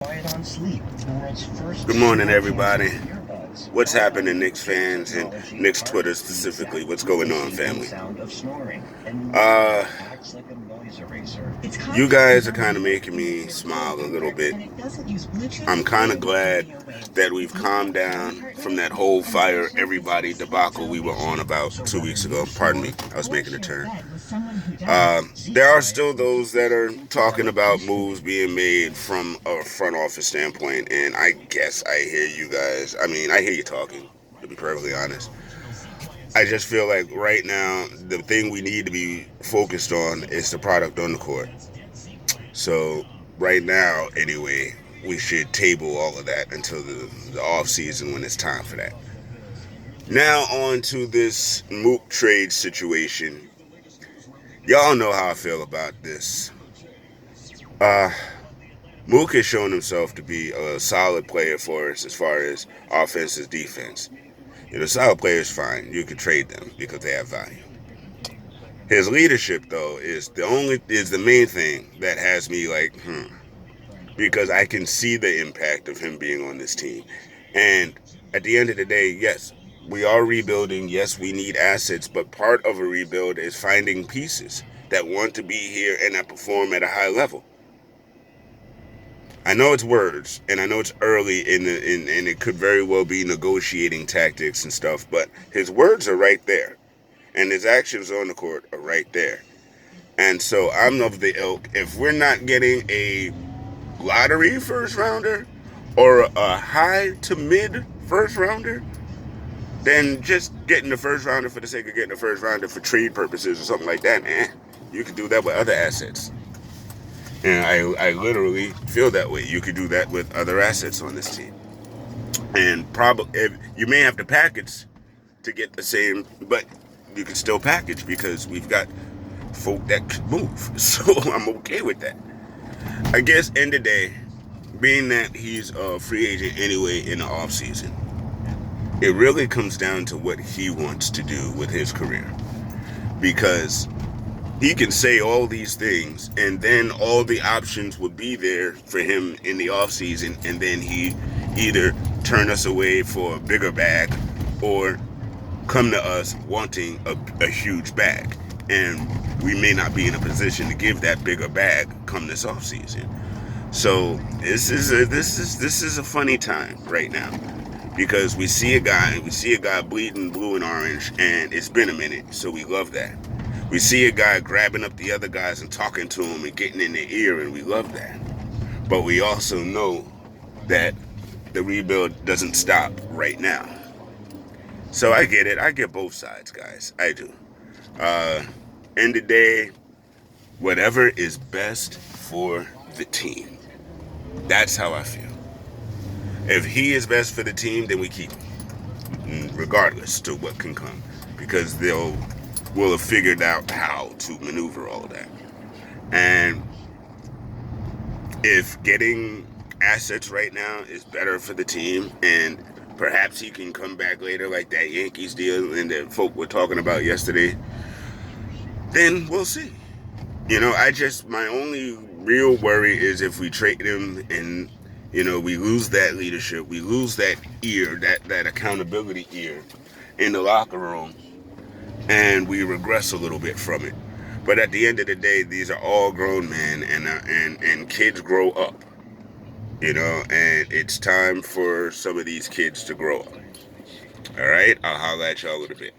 Good morning, everybody. What's happening, Knicks fans and Knicks Twitter specifically? What's going on, family? You guys are kind of making me smile a little bit. I'm kind of glad that we've calmed down from that whole fire everybody debacle we were on about 2 weeks ago. Pardon me, I was making a turn. There are still those that are talking about moves being made from a front office standpoint, and I guess I hear you guys. I mean, I hear you talking, to be perfectly honest. I just feel like right now, the thing we need to be focused on is the product on the court. So, right now, anyway, we should table all of that until the off season when it's time for that. Now, on to this Mook trade situation. Y'all know how I feel about this. Mook has shown himself to be a solid player for us as far as offense and defense. Solid players, fine. You can trade them because they have value. His leadership, though, is the main thing that has me like, because I can see the impact of him being on this team. And at the end of the day, yes, we are rebuilding. Yes, we need assets, but part of a rebuild is finding pieces that want to be here and that perform at a high level. I know it's words, and I know it's early and it could very well be negotiating tactics and stuff, but his words are right there, and his actions on the court are right there. And so I'm of the ilk, if we're not getting a lottery first rounder or a high to mid first rounder, then just getting the first rounder for the sake of getting the first rounder for trade purposes or something like that, you can do that with other assets. And I literally feel that way. You could do that with other assets on this team. And probably you may have to package to get the same, but you can still package because we've got folk that could move. So I'm okay with that. I guess end of the day, being that he's a free agent anyway in the offseason, it really comes down to what he wants to do with his career. Because he can say all these things, and then all the options would be there for him in the offseason, and then he either turn us away for a bigger bag or come to us wanting a huge bag. And we may not be in a position to give that bigger bag come this offseason. So this is a funny time right now. Because we see a guy bleeding blue and orange, and it's been a minute, so we love that. We see a guy grabbing up the other guys and talking to them and getting in their ear, and we love that. But we also know that the rebuild doesn't stop right now. So I get it. I get both sides, guys. I do. End of the day, whatever is best for the team. That's how I feel. If he is best for the team, then we keep him, regardless to what can come, because we'll have figured out how to maneuver all of that. And if getting assets right now is better for the team, and perhaps he can come back later like that Yankees deal and that folk were talking about yesterday, then we'll see. My only real worry is if we trade him and we lose that leadership, we lose that ear, that accountability ear in the locker room, and we regress a little bit from it. But at the end of the day, these are all grown men, and kids grow up, and it's time for some of these kids to grow up. All right, I'll holler at y'all in a bit.